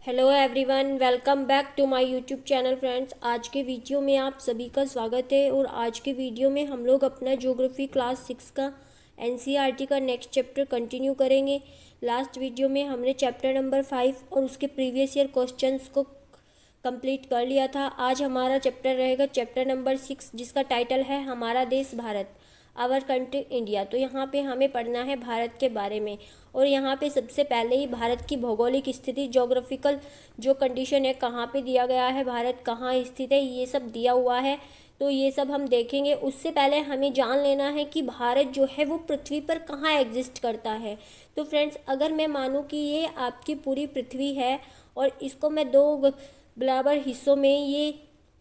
Hello everyone, welcome back to my YouTube channel friends. आज के video में आप सभी का स्वागत है। और आज के वीडियो में हम लोग अपना ज्योग्राफी क्लास 6 का एनसीईआरटी का नेक्स्ट चैप्टर कंटिन्यू करेंगे। लास्ट वीडियो में हमने चैप्टर नंबर 5 और उसके प्रीवियस ईयर क्वेश्चंस को कंप्लीट कर लिया था। आज हमारा चैप्टर रहेगा चैप्टर नंबर 6, जिसका टाइटल है हमारा देश भारत, आवर कंट्री इंडिया। तो यहाँ पे हमें पढ़ना है भारत के बारे में। और यहाँ पे सबसे पहले ही भारत की भौगोलिक स्थिति, ज्योग्राफिकल जो कंडीशन है, कहाँ पे दिया गया है, भारत कहाँ स्थित है, ये सब दिया हुआ है। तो ये सब हम देखेंगे। उससे पहले हमें जान लेना है कि भारत जो है वो पृथ्वी पर कहाँ एग्जिस्ट करता है। तो फ्रेंड्स, अगर मैं मानूँ कि ये आपकी पूरी पृथ्वी है और इसको मैं दो बराबर हिस्सों में, ये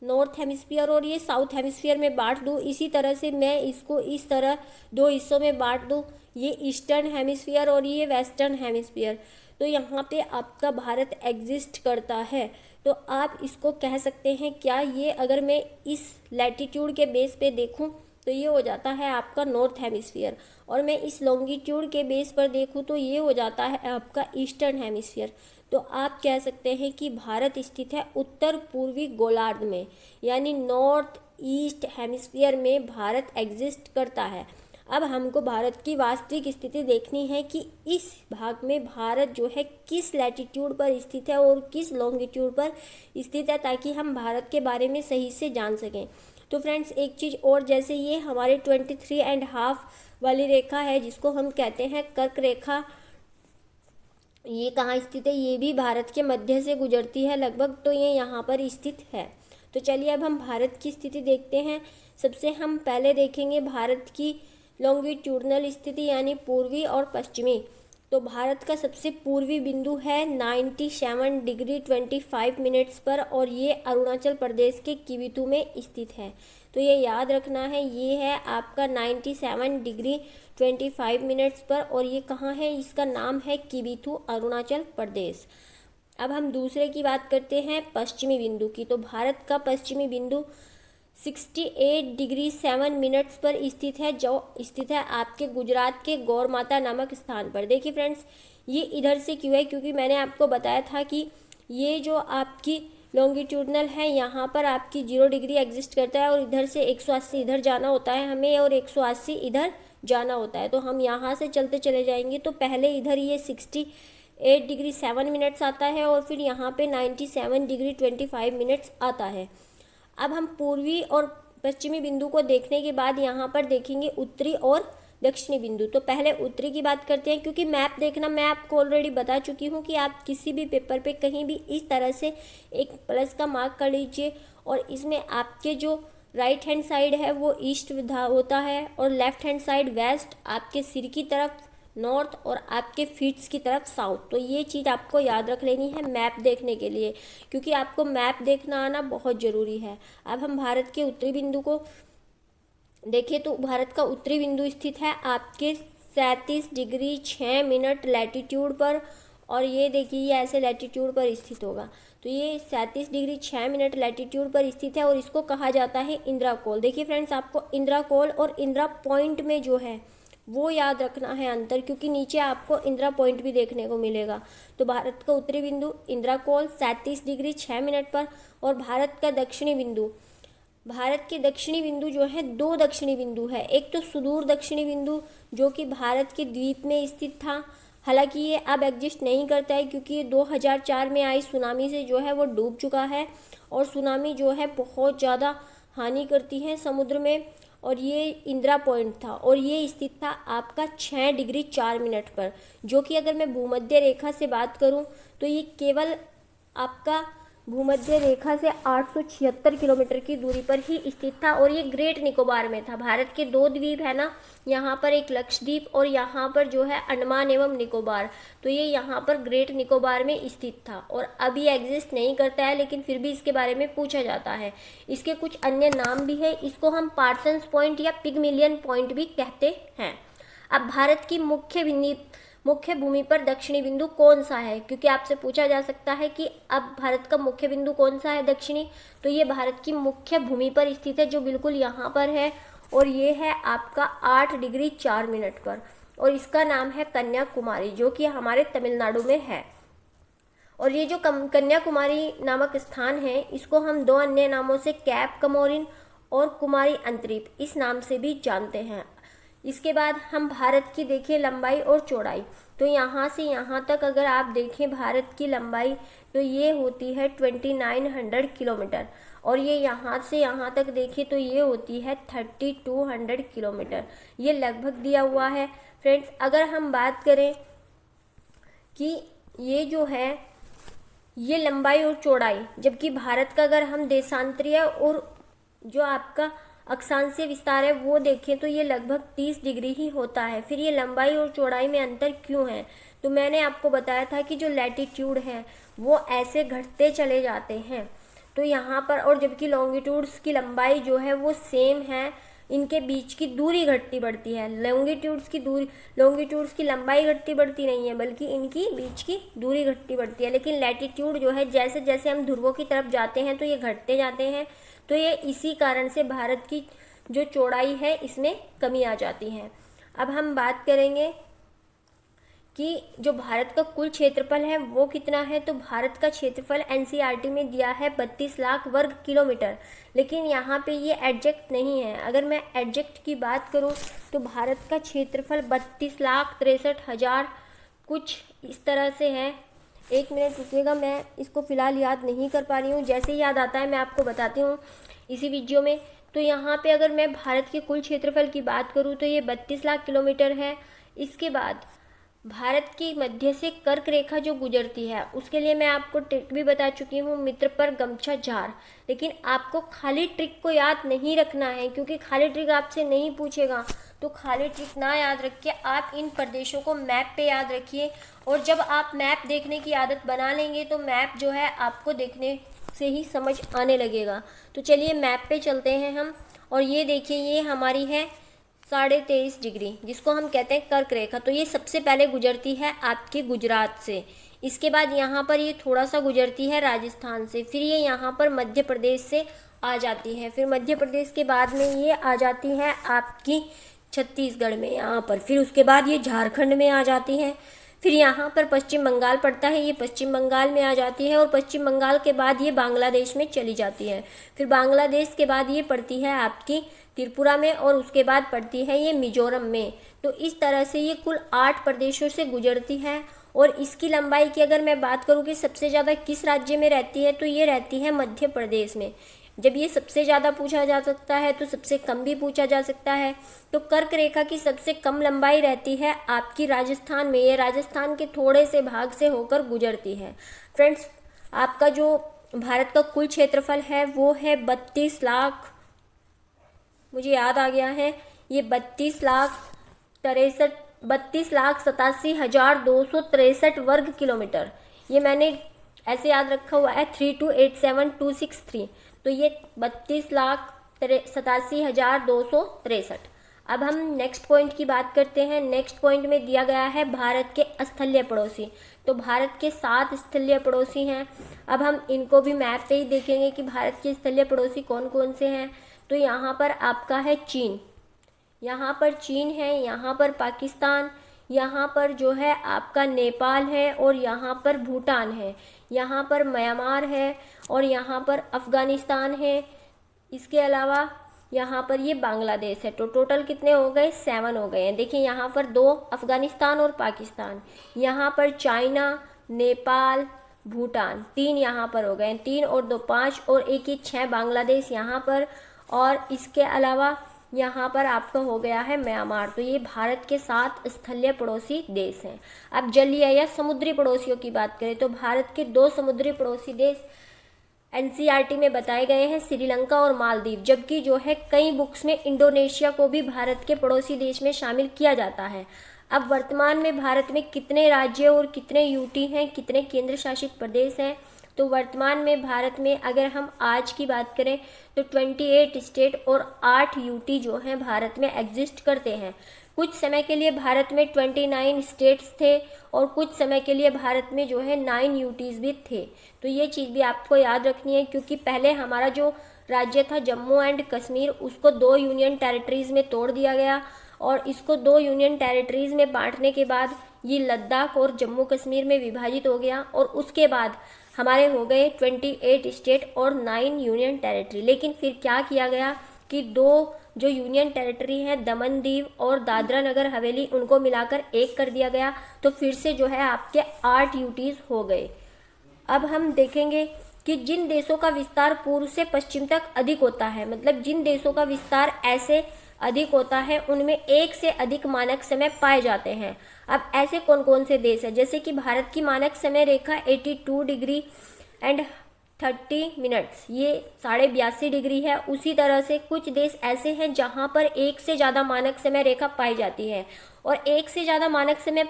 नॉर्थ हेमिस्फीयर और ये साउथ हेमिस्फीयर में बांट दूँ, इसी तरह से मैं इसको इस तरह दो हिस्सों में बांट दूँ, ये ईस्टर्न हेमिस्फीयर और ये वेस्टर्न हेमिस्फीयर, तो यहाँ पे आपका भारत एग्जिस्ट करता है। तो आप इसको कह सकते हैं क्या, ये अगर मैं इस लैटिट्यूड के बेस पे देखूँ तो ये हो जाता है आपका नॉर्थ हेमिस्फीयर, और मैं इस लॉन्गिट्यूड के बेस पर देखूँ तो ये हो जाता है आपका ईस्टर्न हेमिस्फीयर। तो आप कह सकते हैं कि भारत स्थित है उत्तर पूर्वी गोलार्ध में, यानी नॉर्थ ईस्ट हेमिस्फीयर में भारत एग्जिस्ट करता है। अब हमको भारत की वास्तविक स्थिति देखनी है कि इस भाग में भारत जो है किस लैटिट्यूड पर स्थित है और किस लॉन्गिट्यूड पर स्थित है, ताकि हम भारत के बारे में सही से जान सकें। तो फ्रेंड्स, एक चीज़ और, जैसे ये हमारे 23.5 वाली रेखा है जिसको हम कहते हैं कर्क रेखा, ये कहाँ स्थित है, ये भी भारत के मध्य से गुजरती है लगभग, तो ये यहाँ पर स्थित है। तो चलिए अब हम भारत की स्थिति देखते हैं। सबसे हम पहले देखेंगे भारत की लॉन्गिट्यूडनल स्थिति, यानी पूर्वी और पश्चिमी। तो भारत का सबसे पूर्वी बिंदु है 97 डिग्री 25 मिनट्स पर, और ये अरुणाचल प्रदेश के किबिथु में स्थित है। तो ये याद रखना है, ये है आपका 97 डिग्री 25 मिनट्स पर, और ये कहाँ है, इसका नाम है किबिथु, अरुणाचल प्रदेश। अब हम दूसरे की बात करते हैं पश्चिमी बिंदु की। तो भारत का पश्चिमी बिंदु 68 डिग्री 7 मिनट्स पर स्थित है, जो स्थित है आपके गुजरात के गौर माता नामक स्थान पर। देखिए फ्रेंड्स, ये इधर से क्यों है, क्योंकि मैंने आपको बताया था कि ये जो आपकी लॉन्गिट्यूडनल है, यहाँ पर आपकी 0 डिग्री एग्जिस्ट करता है, और इधर से 180 इधर जाना होता है हमें, और 180 इधर जाना होता है। तो हम यहाँ से चलते चले जाएंगे, तो पहले इधर ये 68 डिग्री 7 मिनट्स आता है, और फिर यहाँ पे 97 डिग्री 25 मिनट्स आता है। अब हम पूर्वी और पश्चिमी बिंदु को देखने के बाद यहाँ पर देखेंगे उत्तरी और दक्षिणी बिंदु। तो पहले उत्तरी की बात करते हैं, क्योंकि मैप देखना मैं आपको ऑलरेडी बता चुकी हूँ कि आप किसी भी पेपर पे कहीं भी इस तरह से एक प्लस का मार्क कर लीजिए, और इसमें आपके जो राइट हैंड साइड है वो ईस्ट होता है, और लेफ्ट हैंड साइड वेस्ट, आपके सिर की तरफ नॉर्थ, और आपके फीट्स की तरफ साउथ। तो ये चीज़ आपको याद रख लेनी है मैप देखने के लिए, क्योंकि आपको मैप देखना आना बहुत ज़रूरी है। अब हम भारत के उत्तरी बिंदु को देखें, तो भारत का उत्तरी बिंदु स्थित है आपके 37 डिग्री 6 मिनट लैटिट्यूड पर, और ये देखिए ये ऐसे लैटिट्यूड पर स्थित होगा। तो ये 37 डिग्री 6 मिनट लैटिट्यूड पर स्थित है, और इसको कहा जाता है इंदिरा कोल। देखिए फ्रेंड्स, आपको इंदिरा कोल और इंदिरा पॉइंट में जो है वो याद रखना है अंतर, क्योंकि नीचे आपको इंदिरा पॉइंट भी देखने को मिलेगा। तो भारत का उत्तरी बिंदु इंदिरा कोल 37 डिग्री 6 मिनट पर, और भारत का दक्षिणी बिंदु, भारत के दक्षिणी बिंदु जो है, दो दक्षिणी बिंदु है। एक तो सुदूर दक्षिणी बिंदु जो कि भारत के द्वीप में स्थित था, हालांकि ये अब एग्जिस्ट नहीं करता है, क्योंकि ये 2004 में आई सुनामी से जो है वो डूब चुका है, और सुनामी जो है बहुत ज़्यादा हानि करती है समुद्र में। और ये इंदिरा पॉइंट था, और ये स्थित था आपका 6 डिग्री 4 मिनट पर, जो कि अगर मैं भूमध्य रेखा से बात करूं तो ये केवल आपका भूमध्य रेखा से 876 किलोमीटर की दूरी पर ही स्थित था, और ये ग्रेट निकोबार में था। भारत के दो द्वीप है ना, यहाँ पर एक लक्षद्वीप और यहाँ पर जो है अंडमान एवं निकोबार, तो ये यहाँ पर ग्रेट निकोबार में स्थित था, और अभी एग्जिस्ट नहीं करता है, लेकिन फिर भी इसके बारे में पूछा जाता है। इसके कुछ अन्य नाम भी है, इसको हम पार्सन्स पॉइंट या पिगमिलियन पॉइंट भी कहते हैं। अब भारत की मुख्य भूमि पर दक्षिणी बिंदु कौन सा है, क्योंकि आपसे पूछा जा सकता है कि अब भारत का मुख्य बिंदु कौन सा है दक्षिणी। तो ये भारत की मुख्य भूमि पर स्थित है, जो बिल्कुल यहाँ पर है, और ये है आपका 8 डिग्री 4 मिनट पर, और इसका नाम है कन्याकुमारी, जो कि हमारे तमिलनाडु में है। और ये जो कन्याकुमारी नामक स्थान है, इसको हम दो अन्य नामों से कैप कमोरिन और कुमारी अंतरीप इस नाम से भी जानते हैं। इसके बाद हम भारत की देखें लंबाई और चौड़ाई, तो यहाँ से यहाँ तक अगर आप देखें भारत की लंबाई तो ये होती है 2900 किलोमीटर, और ये यहाँ से यहाँ तक देखें तो ये होती है 3200 किलोमीटर। ये लगभग दिया हुआ है फ्रेंड्स। अगर हम बात करें कि ये जो है ये लंबाई और चौड़ाई, जबकि भारत का अगर हम देशांतरीय और जो आपका अक्षांशीय विस्तार है वो देखें तो ये लगभग 30 डिग्री ही होता है। फिर ये लंबाई और चौड़ाई में अंतर क्यों है, तो मैंने आपको बताया था कि जो लैटिट्यूड है वो ऐसे घटते चले जाते हैं, तो यहाँ पर, और जबकि लॉन्गिट्यूड्स की लंबाई जो है वो सेम है, इनके बीच की दूरी घटती बढ़ती है। लॉन्गिट्यूड्स की लंबाई घटती बढ़ती नहीं है, बल्कि इनकी बीच की दूरी घटती बढ़ती है। लेकिन लैटिट्यूड जो है जैसे जैसे हम ध्रुवों की तरफ जाते हैं तो ये घटते जाते हैं। तो ये इसी कारण से भारत की जो चौड़ाई है इसमें कमी आ जाती है। अब हम बात करेंगे कि जो भारत का कुल क्षेत्रफल है वो कितना है, तो भारत का क्षेत्रफल एनसीईआरटी में दिया है 32 लाख वर्ग किलोमीटर, लेकिन यहाँ पे ये एग्जैक्ट नहीं है। अगर मैं एग्जैक्ट की बात करूँ तो भारत का क्षेत्रफल 32,63,000 कुछ इस तरह से है। एक मिनट रुकिएगा, मैं इसको फ़िलहाल याद नहीं कर पा रही हूँ, जैसे ही याद आता है मैं आपको बताती हूँ इसी वीडियो में। तो यहाँ पे अगर मैं भारत के कुल क्षेत्रफल की बात करूँ तो ये 32 लाख किलोमीटर है। इसके बाद भारत की मध्य से कर्क रेखा जो गुजरती है उसके लिए मैं आपको ट्रिक भी बता चुकी हूँ, मित्र पर गमछा झार। लेकिन आपको खाली ट्रिक को याद नहीं रखना है, क्योंकि खाली ट्रिक आपसे नहीं पूछेगा, तो खाली ट्रिक ना याद रख के आप इन प्रदेशों को मैप पे याद रखिए। और जब आप मैप देखने की आदत बना लेंगे तो मैप जो है आपको देखने से ही समझ आने लगेगा। तो चलिए मैप पे चलते हैं हम, और ये देखिए ये हमारी है 23.5 डिग्री, जिसको हम कहते हैं कर्क रेखा। तो ये सबसे पहले गुजरती है आपके गुजरात से, इसके बाद यहाँ पर ये थोड़ा सा गुजरती है राजस्थान से, फिर ये यहाँ पर मध्य प्रदेश से आ जाती है, फिर मध्य प्रदेश के बाद में ये आ जाती है आपकी छत्तीसगढ़ में यहाँ पर, फिर उसके बाद ये झारखंड में आ जाती है, फिर यहाँ पर पश्चिम बंगाल पड़ता है, ये पश्चिम बंगाल में आ जाती है, और पश्चिम बंगाल के बाद ये बांग्लादेश में चली जाती है, फिर बांग्लादेश के बाद ये पड़ती है आपकी त्रिपुरा में, और उसके बाद पड़ती है ये मिजोरम में। तो इस तरह से ये कुल 8 प्रदेशों से गुजरती है। और इसकी लंबाई की अगर मैं बात करूँ कि सबसे ज़्यादा किस राज्य में रहती है, तो ये रहती है मध्य प्रदेश में। जब ये सबसे ज़्यादा पूछा जा सकता है तो सबसे कम भी पूछा जा सकता है। तो कर्क रेखा की सबसे कम लंबाई रहती है आपकी राजस्थान में, ये राजस्थान के थोड़े से भाग से होकर गुजरती है। फ्रेंड्स, आपका जो भारत का कुल क्षेत्रफल है वो है 32 लाख, मुझे याद आ गया है, ये 32,87,263 वर्ग किलोमीटर। ये मैंने ऐसे याद रखा हुआ है 3287263, तो ये 32,87,263। अब हम नेक्स्ट पॉइंट की बात करते हैं। नेक्स्ट पॉइंट में दिया गया है भारत के स्थलीय पड़ोसी। तो भारत के 7 स्थलीय पड़ोसी हैं। अब हम इनको भी मैप पे ही देखेंगे कि भारत के स्थलीय पड़ोसी कौन कौन से हैं। तो यहाँ पर आपका है चीन, यहाँ पर चीन है, यहाँ पर पाकिस्तान, यहाँ पर जो है आपका नेपाल है, और यहाँ पर भूटान है, यहाँ पर म्यांमार है, और यहाँ पर अफ़गानिस्तान है। इसके अलावा यहाँ पर ये बांग्लादेश है। तो टोटल कितने हो गए, 7 हो गए हैं। देखिए यहाँ पर 2 अफ़गानिस्तान और पाकिस्तान, यहाँ पर चाइना, नेपाल, भूटान, 3 यहाँ पर हो गए, 3 और 2 5, और एक 6 बांग्लादेश यहाँ पर, और इसके अलावा यहाँ पर आपका हो गया है म्यांमार। तो ये भारत के 7 स्थलीय पड़ोसी देश हैं। अब जलीय या समुद्री पड़ोसियों की बात करें तो भारत के 2 समुद्री पड़ोसी देश एनसीईआरटी में बताए गए हैं, श्रीलंका और मालदीव। जबकि जो है कई बुक्स में इंडोनेशिया को भी भारत के पड़ोसी देश में शामिल किया जाता है। अब वर्तमान में भारत में कितने राज्य और कितने यूटी हैं, कितने केंद्र शासित प्रदेश हैं, तो वर्तमान में भारत में अगर हम आज की बात करें तो 28 स्टेट और 8 यूटी जो हैं भारत में एग्जिस्ट करते हैं। कुछ समय के लिए भारत में 29 स्टेट्स थे, और कुछ समय के लिए भारत में जो है 9 यूटीज़ भी थे। तो ये चीज़ भी आपको याद रखनी है, क्योंकि पहले हमारा जो राज्य था जम्मू एंड कश्मीर, उसको 2 यूनियन टेरिटरीज़ में तोड़ दिया गया, और इसको 2 यूनियन टेरिटरीज़ में बांटने के बाद ये लद्दाख और जम्मू कश्मीर में विभाजित हो गया और उसके बाद हमारे हो गए 28 स्टेट और 9 यूनियन टेरिटरी। लेकिन फिर क्या किया गया कि 2 जो यूनियन टेरिटरी हैं दमन दीव और दादरा नगर हवेली, उनको मिलाकर एक कर दिया गया। तो फिर से जो है आपके 8 यूटीज़ हो गए। अब हम देखेंगे कि जिन देशों का विस्तार पूर्व से पश्चिम तक अधिक होता है, मतलब जिन देशों का विस्तार ऐसे अधिक होता है उनमें एक से अधिक मानक समय पाए जाते हैं। अब ऐसे कौन कौन से देश हैं, जैसे कि भारत की मानक समय रेखा 82 डिग्री एंड 30 मिनट्स, ये 82.5 डिग्री है। उसी तरह से कुछ देश ऐसे हैं जहाँ पर एक से ज़्यादा मानक समय रेखा पाई जाती है, और एक से ज़्यादा मानक समय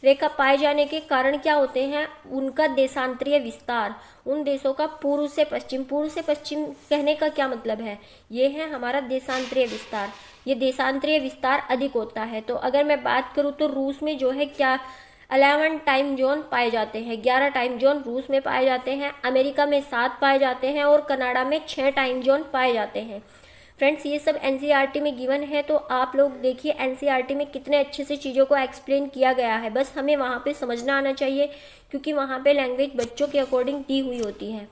रेखा पाए जाने के कारण क्या होते हैं, उनका देशांतरीय विस्तार, उन देशों का पूर्व से पश्चिम कहने का क्या मतलब है, ये है हमारा देशांतरीय विस्तार। ये देशांतरीय विस्तार अधिक होता है। तो अगर मैं बात करूँ तो रूस में जो है क्या 11 टाइम जोन पाए जाते हैं, 11 टाइम जोन रूस में पाए जाते हैं, अमेरिका में 7 पाए जाते हैं और कनाडा में 6 टाइम जोन पाए जाते हैं। फ्रेंड्स, ये सब एनसीईआरटी में गिवन है, तो आप लोग देखिए एनसीईआरटी में कितने अच्छे से चीज़ों को एक्सप्लेन किया गया है। बस हमें वहाँ पे समझना आना चाहिए, क्योंकि वहाँ पे लैंग्वेज बच्चों के अकॉर्डिंग दी हुई होती है।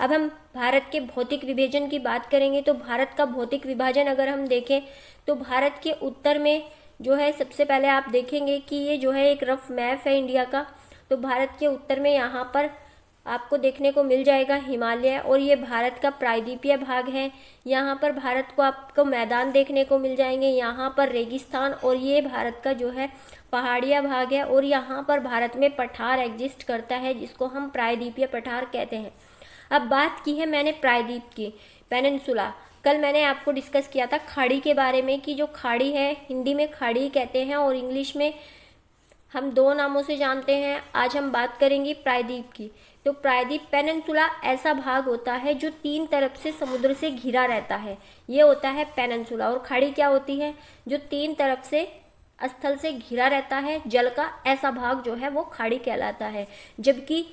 अब हम भारत के भौतिक विभाजन की बात करेंगे। तो भारत का भौतिक विभाजन अगर हम देखें तो भारत के उत्तर में जो है, सबसे पहले आप देखेंगे कि ये जो है एक रफ मैप है इंडिया का। तो भारत के उत्तर में यहाँ पर आपको देखने को मिल जाएगा हिमालय, और ये भारत का प्रायद्वीपीय भाग है। यहाँ पर भारत को आपको मैदान देखने को मिल जाएंगे, यहाँ पर रेगिस्तान, और ये भारत का जो है पहाड़िया भाग है। और यहाँ पर भारत में पठार एग्जिस्ट करता है, जिसको हम प्रायद्वीपीय पठार कहते हैं। अब बात की है मैंने प्रायद्वीप की, पेनिनसुला। कल मैंने आपको डिस्कस किया था खाड़ी के बारे में, कि जो खाड़ी है हिंदी में खाड़ी कहते हैं और इंग्लिश में हम 2 नामों से जानते हैं। आज हम बात करेंगे प्रायद्वीप की। तो प्रायद्वीप पेनिनसुला ऐसा भाग होता है जो 3 तरफ से समुद्र से घिरा रहता है, ये होता है पेनिनसुला। और खाड़ी क्या होती है, जो 3 तरफ से स्थल से घिरा रहता है जल का, ऐसा भाग जो है वो खाड़ी कहलाता है। जबकि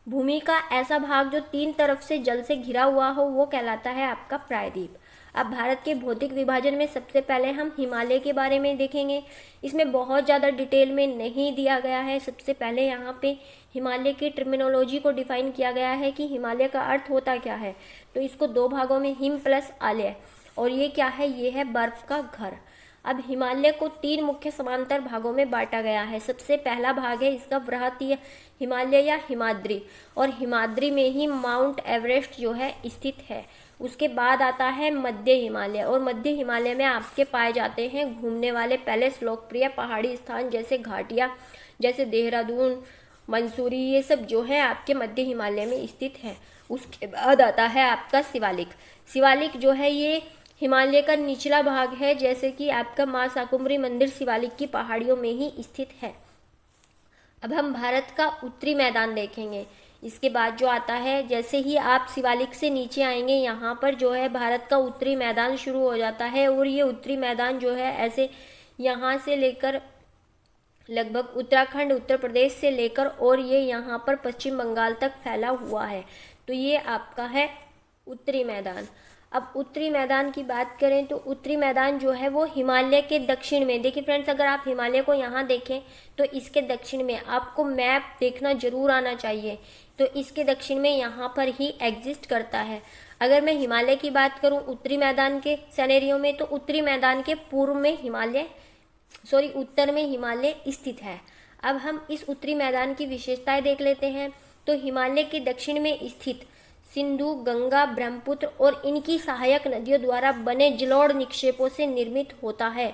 भूमि का ऐसा भाग जो 3 तरफ से जल से घिरा हुआ हो, वो कहलाता है आपका प्रायद्वीप। अब भारत के भौतिक विभाजन में सबसे पहले हम हिमालय के बारे में देखेंगे। इसमें बहुत ज़्यादा डिटेल में नहीं दिया गया है। सबसे पहले यहाँ पे हिमालय की टर्मिनोलॉजी को डिफाइन किया गया है कि हिमालय का अर्थ होता क्या है। तो इसको 2 भागों में, हिम प्लस आलय, और ये क्या है, ये है बर्फ का घर। अब हिमालय को 3 मुख्य समांतर भागों में बांटा गया है। सबसे पहला भाग है इसका वृहतीय हिमालय या हिमाद्री, और हिमाद्री में ही माउंट एवरेस्ट जो है स्थित है। उसके बाद आता है मध्य हिमालय, और मध्य हिमालय में आपके पाए जाते हैं घूमने वाले पैलेस, लोकप्रिय पहाड़ी स्थान जैसे घाटियाँ, जैसे देहरादून, मंसूरी, ये सब जो है आपके मध्य हिमालय में स्थित है। उसके बाद आता है आपका शिवालिक। शिवालिक जो है ये हिमालय का निचला भाग है, जैसे कि आपका माँ शाकुंभरी मंदिर शिवालिक की पहाड़ियों में ही स्थित है। अब हम भारत का उत्तरी मैदान देखेंगे। इसके बाद जो आता है, जैसे ही आप शिवालिक से नीचे आएंगे, यहाँ पर जो है भारत का उत्तरी मैदान शुरू हो जाता है। और ये उत्तरी मैदान जो है ऐसे यहाँ से लेकर लगभग उत्तराखंड, उत्तर प्रदेश से लेकर और ये यहाँ पर पश्चिम बंगाल तक फैला हुआ है। तो ये आपका है उत्तरी मैदान। अब उत्तरी मैदान की बात करें तो उत्तरी मैदान जो है वो हिमालय के दक्षिण में, देखिए फ्रेंड्स, अगर आप हिमालय को यहाँ देखें तो इसके दक्षिण में, आपको मैप देखना जरूर आना चाहिए, तो इसके दक्षिण में यहाँ पर ही एग्जिस्ट करता है। अगर मैं हिमालय की बात करूँ उत्तरी मैदान के सिनेरियो में, तो उत्तरी मैदान के पूर्व में उत्तर में हिमालय स्थित है। अब हम इस उत्तरी मैदान की विशेषताएं देख लेते हैं। तो हिमालय के दक्षिण में स्थित सिंधु, गंगा, ब्रह्मपुत्र और इनकी सहायक नदियों द्वारा बने जलोढ़ निक्षेपों से निर्मित होता है।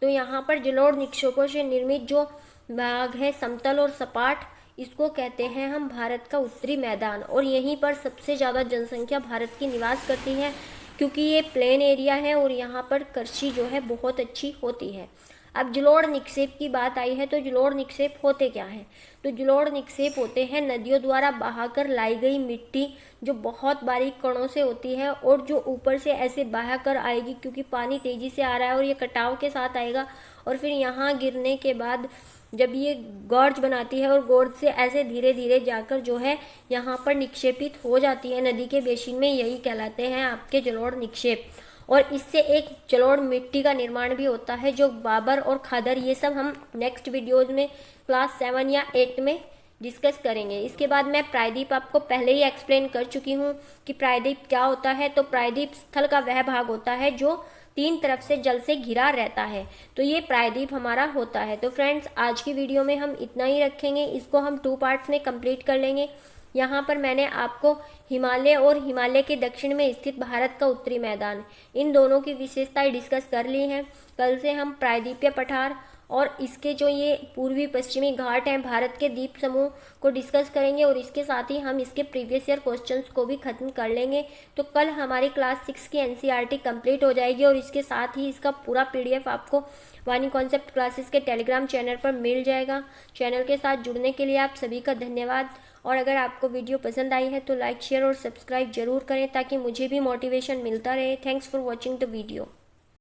तो यहाँ पर जलोढ़ निक्षेपों से निर्मित जो भाग है समतल और सपाट, इसको कहते हैं हम भारत का उत्तरी मैदान। और यहीं पर सबसे ज़्यादा जनसंख्या भारत की निवास करती है, क्योंकि ये प्लेन एरिया है और यहाँ पर कृषि जो है बहुत अच्छी होती है। अब जलोढ़ निक्षेप की बात आई है, तो जलोढ़ निक्षेप होते क्या हैं? तो जलोढ़ निक्षेप होते हैं नदियों द्वारा बहाकर लाई गई मिट्टी, जो बहुत बारीक कणों से होती है और जो ऊपर से ऐसे बहाकर आएगी, क्योंकि पानी तेज़ी से आ रहा है और ये कटाव के साथ आएगा, और फिर यहाँ गिरने के बाद जब ये गॉर्ज बनाती है और गॉर्ज से ऐसे धीरे धीरे जाकर जो है यहाँ पर निक्षेपित हो जाती है नदी के बेसिन में, यही कहलाते हैं आपके जलोढ़ निक्षेप। और इससे एक जलोढ़ मिट्टी का निर्माण भी होता है, जो बाबर और खादर, ये सब हम नेक्स्ट वीडियोज़ में क्लास 7 या 8 में डिस्कस करेंगे। इसके बाद मैं प्रायद्वीप आपको पहले ही एक्सप्लेन कर चुकी हूँ कि प्रायद्वीप क्या होता है। तो प्रायद्वीप स्थल का वह भाग होता है जो 3 तरफ से जल से घिरा रहता है, तो ये प्रायद्वीप हमारा होता है। तो फ्रेंड्स, आज की वीडियो में हम इतना ही रखेंगे, इसको हम 2 पार्ट्स में कंप्लीट कर लेंगे। यहाँ पर मैंने आपको हिमालय और हिमालय के दक्षिण में स्थित भारत का उत्तरी मैदान, इन दोनों की विशेषताएं डिस्कस कर ली हैं। कल से हम प्रायद्वीपीय पठार और इसके जो ये पूर्वी पश्चिमी घाट हैं भारत के द्वीप समूह को डिस्कस करेंगे, और इसके साथ ही हम इसके प्रीवियस ईयर क्वेश्चंस को भी खत्म कर लेंगे। तो कल हमारी क्लास 6 की एनसीईआरटी कंप्लीट हो जाएगी, और इसके साथ ही इसका पूरा पीडीएफ आपको वाणी कॉन्सेप्ट क्लासेस के टेलीग्राम चैनल पर मिल जाएगा। चैनल के साथ जुड़ने के लिए आप सभी का धन्यवाद। और अगर आपको वीडियो पसंद आई है तो लाइक, शेयर और सब्सक्राइब जरूर करें, ताकि मुझे भी मोटिवेशन मिलता रहे। Thanks for watching the video.